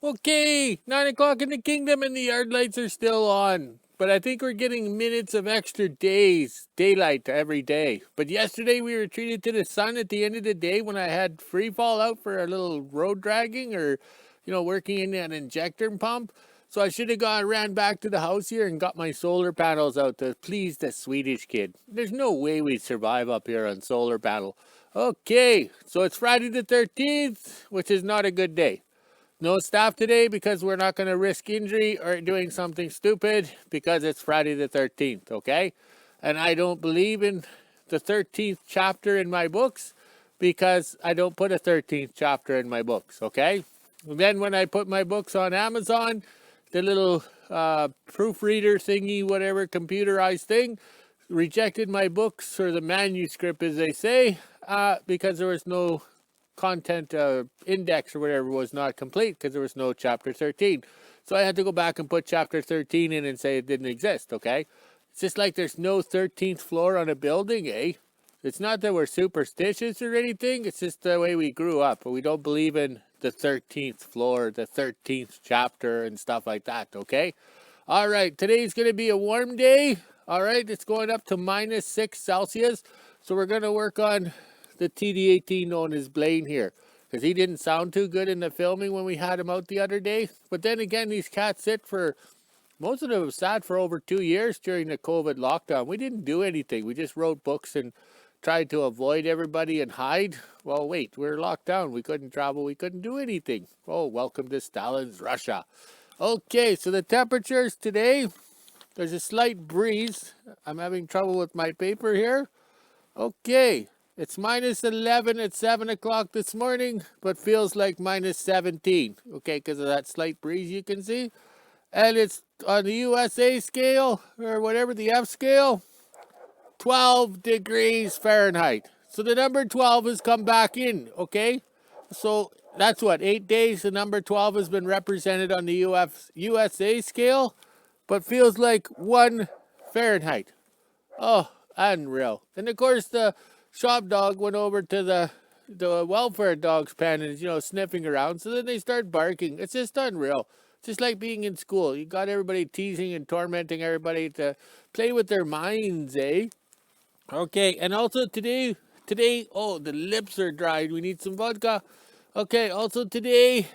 Okay, 9 o'clock in the kingdom and the yard lights are still on. But I think we're getting minutes of extra daylight every day. But yesterday we were treated to the sun at the end of the day when I had free fall out for a little road dragging or, working in an injector pump. So I should have ran back to the house here and got my solar panels out to please the Swedish kid. There's no way we'd survive up here on solar panel. Okay, so it's Friday the 13th, which is not a good day. No staff today because we're not going to risk injury or doing something stupid because it's Friday the 13th, okay? And I don't believe in the 13th chapter in my books because I don't put a 13th chapter in my books, okay? And then when I put my books on Amazon, the little proofreader thingy, whatever, computerized thing, rejected my books, or the manuscript as they say, because there was no content index or whatever was not complete because there was no chapter 13. So I had to go back and put chapter 13 in and say it didn't exist, okay? It's just like there's no 13th floor on a building, eh? It's not that we're superstitious or anything, it's just the way we grew up. We don't believe in the 13th floor, the 13th chapter and stuff like that, okay? All right, today's going to be a warm day. All right, it's going up to -6 Celsius. So we're going to work on the TD-18 known as Blaine here, because he didn't sound too good in the filming when we had him out the other day. But then again, these cats sit for, most of them sat for over 2 years during the COVID lockdown. We didn't do anything. We just wrote books and tried to avoid everybody and hide. Well, wait, we were locked down. We couldn't travel. We couldn't do anything. Oh, welcome to Stalin's Russia. Okay, so the temperatures today, there's a slight breeze. I'm having trouble with my paper here. Okay. It's -11 at 7 o'clock this morning, but feels like -17. Okay, because of that slight breeze you can see. And it's on the USA scale, or whatever, the F scale, 12 degrees Fahrenheit. So the number 12 has come back in, okay? So that's what, 8 days the number 12 has been represented on the USA scale, but feels like 1 Fahrenheit. Oh, unreal. And of course, the shop dog went over to the welfare dog's pen and sniffing around. So then they start barking. It's just unreal. It's just like being in school. You got everybody teasing and tormenting everybody to play with their minds, eh? Okay, and also today, oh, the lips are dried. We need some vodka. Okay, also today,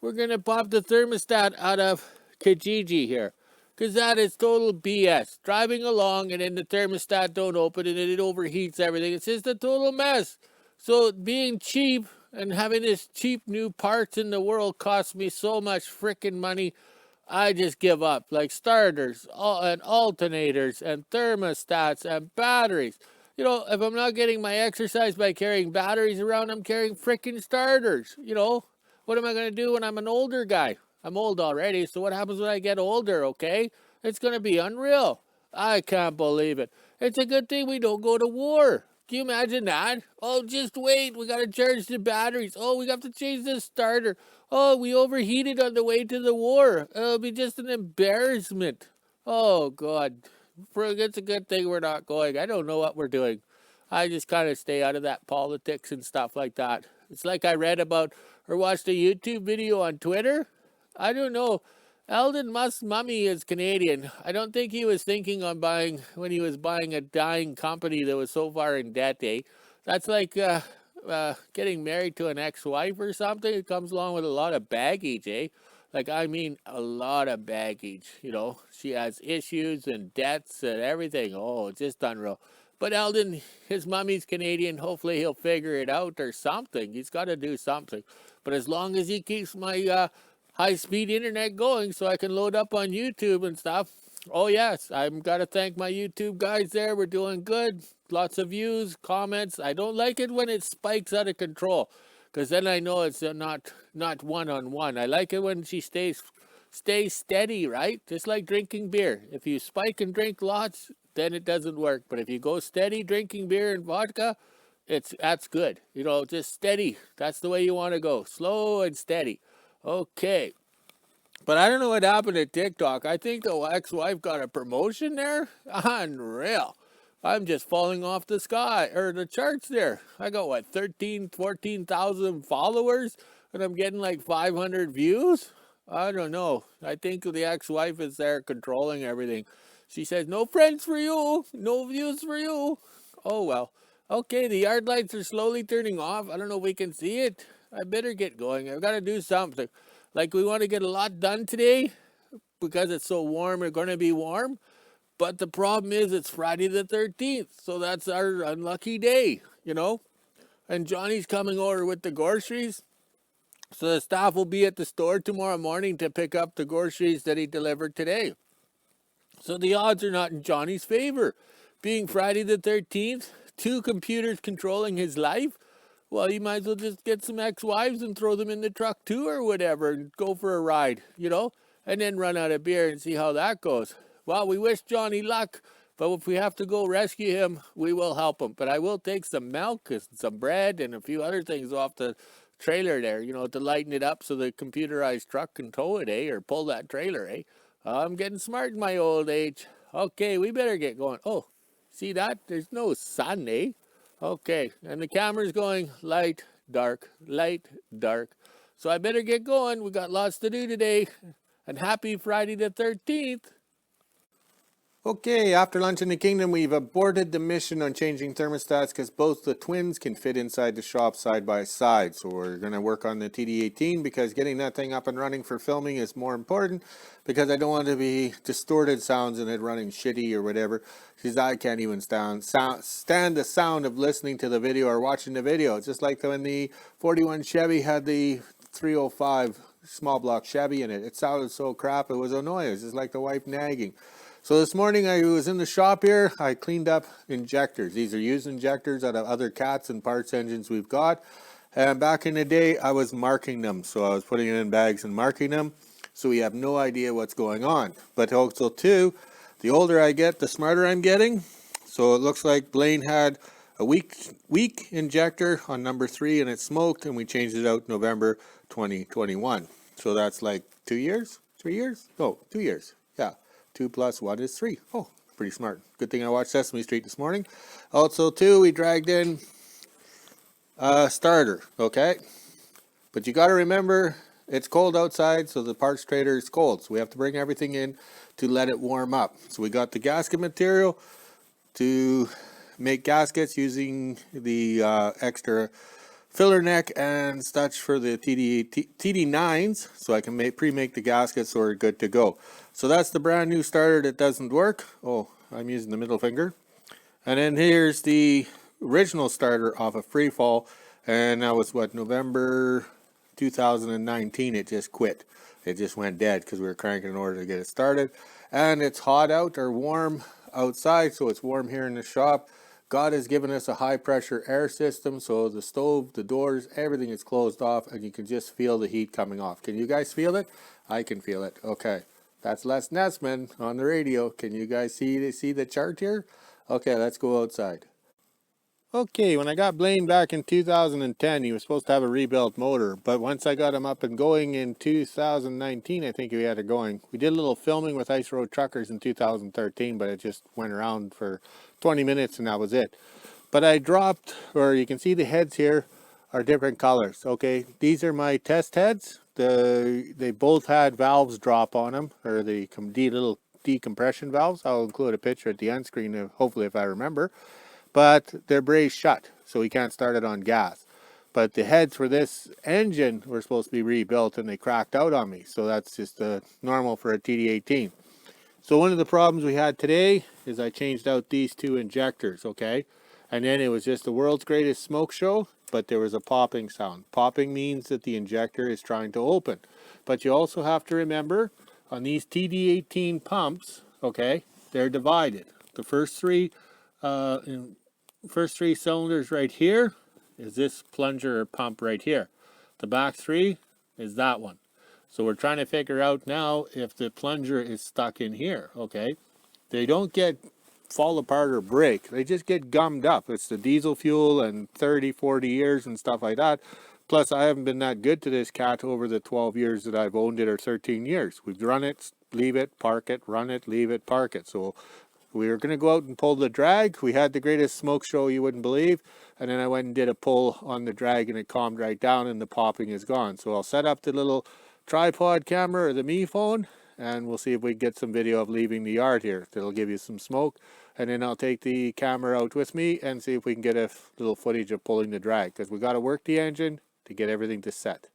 we're gonna pop the thermostat out of Kijiji here, because that is total BS. Driving along and then the thermostat don't open and then it overheats everything. It's just a total mess. So being cheap and having this cheap new parts in the world costs me so much freaking money. I just give up. Like starters and alternators and thermostats and batteries. If I'm not getting my exercise by carrying batteries around, I'm carrying freaking starters. What am I going to do when I'm an older guy? I'm old already, so what happens when I get older, okay? It's going to be unreal. I can't believe it. It's a good thing we don't go to war. Can you imagine that? Oh, just wait. We got to charge the batteries. Oh, we have to change the starter. Oh, we overheated on the way to the war. It'll be just an embarrassment. Oh, God. It's a good thing we're not going. I don't know what we're doing. I just kind of stay out of that politics and stuff like that. It's like I read about or watched a YouTube video on Twitter. I don't know. Elon Musk's mummy is Canadian. I don't think he was thinking on when he was buying a dying company that was so far in debt, eh? That's like getting married to an ex-wife or something. It comes along with a lot of baggage, eh? Like, I mean, a lot of baggage, She has issues and debts and everything. Oh, it's just unreal. But Eldon, his mummy's Canadian. Hopefully he'll figure it out or something. He's got to do something. But as long as he keeps my high-speed internet going so I can load up on YouTube and stuff. Oh, yes, I've got to thank my YouTube guys there. We're doing good. Lots of views, comments. I don't like it when it spikes out of control, because then I know it's not one-on-one. I like it when she stays steady, right? Just like drinking beer. If you spike and drink lots, then it doesn't work. But if you go steady drinking beer and vodka, that's good. Just steady. That's the way you want to go. Slow and steady. Okay. But I don't know what happened to TikTok. I think the ex-wife got a promotion there. Unreal. I'm just falling off the sky or the charts there. I got what, 13, 14,000 followers and I'm getting like 500 views? I don't know. I think the ex-wife is there controlling everything. She says, no friends for you, no views for you. Oh well. Okay, the yard lights are slowly turning off. I don't know if we can see it. I better get going. I've got to do something. Like we want to get a lot done today because it's so warm. We're going to be warm. But the problem is it's Friday the 13th. So that's our unlucky day, you know. And Johnny's coming over with the groceries. So the staff will be at the store tomorrow morning to pick up the groceries that he delivered today. So the odds are not in Johnny's favor. Being Friday the 13th, two computers controlling his life, well, you might as well just get some ex-wives and throw them in the truck too or whatever and go for a ride, you know, and then run out of beer and see how that goes. Well, we wish Johnny luck, but if we have to go rescue him, we will help him. But I will take some milk and some bread and a few other things off the trailer there, you know, to lighten it up so the computerized truck can tow it, or pull that trailer, I'm getting smart in my old age. Okay, we better get going. Oh, see that? There's no sun, Okay, and the camera's going light, dark, light, dark. So I better get going. We got lots to do today. And happy Friday the 13th. Okay, after lunch in the kingdom, we've aborted the mission on changing thermostats because both the twins can fit inside the shop side by side. So we're going to work on the TD18 because getting that thing up and running for filming is more important, because I don't want to be distorted sounds and it running shitty or whatever, because I can't even stand the sound of listening to the video or watching the video. It's just like when the 41 Chevy had the 305 small block Chevy in it. It sounded so crap, it was annoying. It was just like the wife nagging. So this morning I was in the shop here. I cleaned up injectors. These are used injectors out of other cats and parts engines we've got. And back in the day, I was marking them. So I was putting them in bags and marking them. So we have no idea what's going on. But also too, the older I get, the smarter I'm getting. So it looks like Blaine had a weak injector on number 3 and it smoked, and we changed it out November 2021. So that's like 2 years? 3 years? No, 2 years. Yeah. 2 plus 1 is 3. Oh, pretty smart. Good thing I watched Sesame Street this morning. Also, too, we dragged in a starter, okay? But you got to remember, it's cold outside, so the parts trailer is cold. So we have to bring everything in to let it warm up. So we got the gasket material to make gaskets using the extra filler neck and such for the TD9s, so I can pre-make the gaskets so we're good to go. So that's the brand new starter that doesn't work. Oh, I'm using the middle finger. And then here's the original starter off of Free Fall, and that was what, November 2019. It just quit. It just went dead because we were cranking in order to get it started. And it's hot out, or warm outside, so it's warm here in the shop. God has given us a high pressure air system, so the stove, the doors, everything is closed off, and you can just feel the heat coming off. Can you guys feel it? I can feel it. Okay, that's Les Nessman on the radio. Can you guys see the chart here? Okay, let's go outside. Okay, when I got Blaine back in 2010, he was supposed to have a rebuilt motor, but once I got him up and going in 2019, I think we had it going. We did a little filming with Ice Road Truckers in 2013, but it just went around for 20 minutes and that was it. But I dropped, or you can see the heads here are different colors. Okay, these are my test heads. They both had valves drop on them, or the little decompression valves. I'll include a picture at the end screen, hopefully, if I remember. But they're brazed shut, so we can't start it on gas. But the heads for this engine were supposed to be rebuilt, and they cracked out on me. So that's just normal for a TD18. So one of the problems we had today is I changed out these two injectors, okay? And then it was just the world's greatest smoke show, but there was a popping sound. Popping means that the injector is trying to open. But you also have to remember, on these TD18 pumps, okay, they're divided. The first three cylinders right here is this plunger or pump right here. The back 3 is that one. So we're trying to figure out now if the plunger is stuck in here, okay? They don't fall apart or break. They just get gummed up. It's the diesel fuel and 30, 40 years and stuff like that. Plus, I haven't been that good to this cat over the 12 years that I've owned it, or 13 years. We've run it, leave it, park it, run it, leave it, park it. So We were going to go out and pull the drag. We had the greatest smoke show you wouldn't believe. And then I went and did a pull on the drag and it calmed right down and the popping is gone. So I'll set up the little tripod camera or the Me phone and we'll see if we can get some video of leaving the yard here. That'll give you some smoke. And then I'll take the camera out with me and see if we can get a little footage of pulling the drag, because we got to work the engine to get everything to set.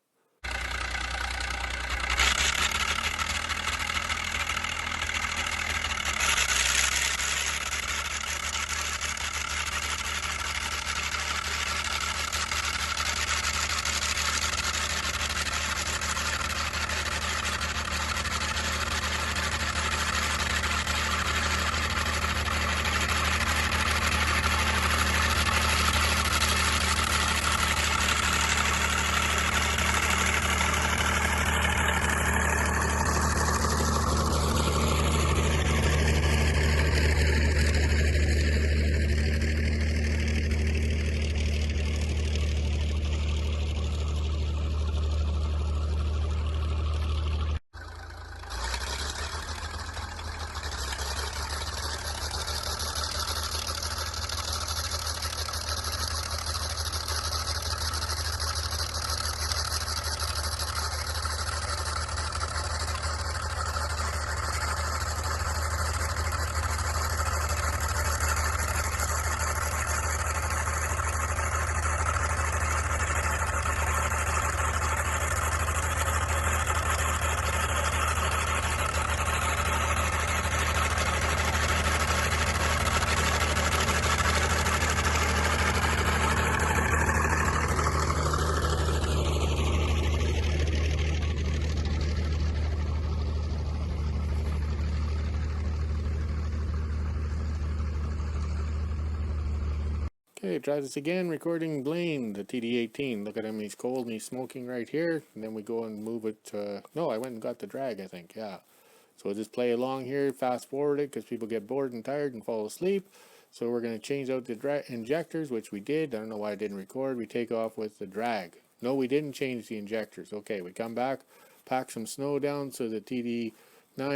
Okay, try this again, recording Blaine, the TD18. Look at him, he's cold and he's smoking right here. And then we go and move it to, no, I went and got the drag, I think, yeah. So we'll just play along here, fast forward it, because people get bored and tired and fall asleep. So we're going to change out the injectors, which we did. I don't know why I didn't record. We take off with the drag. No, we didn't change the injectors. Okay, we come back, pack some snow down so the TD9,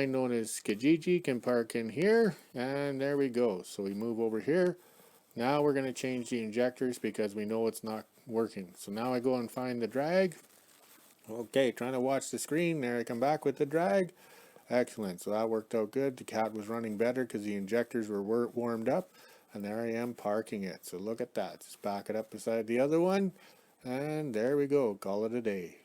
known as Kijiji, can park in here. And there we go. So we move over here. Now we're going to change the injectors because we know it's not working. So now I go and find the drag. Okay, trying to watch the screen. There I come back with the drag. Excellent. So that worked out good. The cat was running better because the injectors were warmed up. And there I am parking it. So look at that. Just back it up beside the other one. And there we go. Call it a day.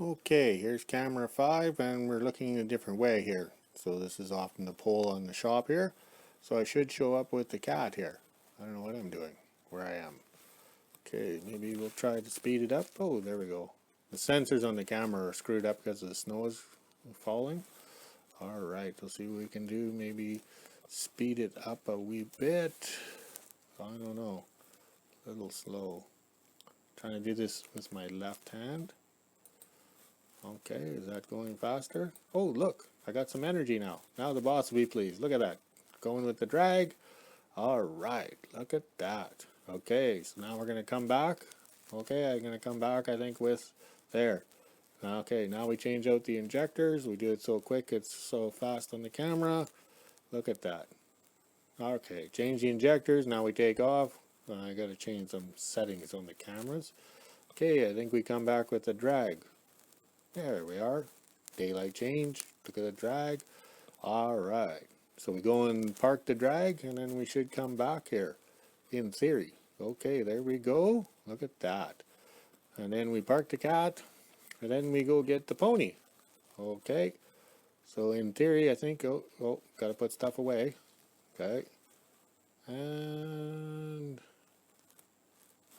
Okay, here's camera 5 and we're looking a different way here. So this is often the pole on the shop here. So I should show up with the cat here. I don't know what I'm doing, where I am. Okay, maybe we'll try to speed it up. Oh, there we go. The sensors on the camera are screwed up because the snow is falling. Alright, we'll see what we can do. Maybe speed it up a wee bit. I don't know. A little slow. Trying to do this with my left hand. Okay, is that going faster? Oh, look, I got some energy now. Now the boss will be pleased. Look at that. Going with the drag. Alright, look at that. Okay, so now we're going to come back. Okay, I'm going to come back, I think, with there. Okay, now we change out the injectors. We do it so quick, it's so fast on the camera. Look at that. Okay, change the injectors. Now we take off. I got to change some settings on the cameras. Okay, I think we come back with the drag. There we are. Daylight change. Look at the drag. Alright. So we go and park the drag and then we should come back here, in theory. Okay, there we go. Look at that. And then we park the cat and then we go get the pony. Okay. So in theory, I think, oh, gotta put stuff away. Okay. And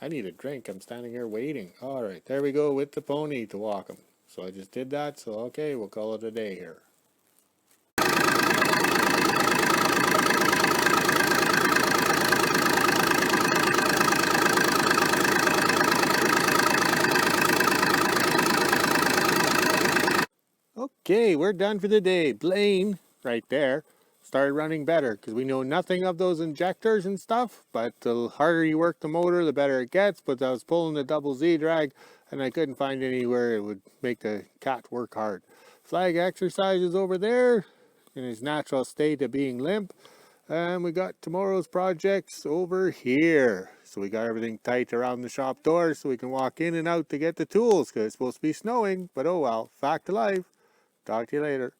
I need a drink. I'm standing here waiting. Alright, there we go with the pony to walk him. So I just did that. So okay, we'll call it a day here. Okay, we're done for the day. Blaine, right there, started running better because we know nothing of those injectors and stuff, but the harder you work the motor, the better it gets. But I was pulling the double Z drag and I couldn't find anywhere it would make the cat work hard. Flag exercises over there in his natural state of being limp. And we got tomorrow's projects over here. So we got everything tight around the shop door so we can walk in and out to get the tools because it's supposed to be snowing. But oh well, fact of life. Talk to you later.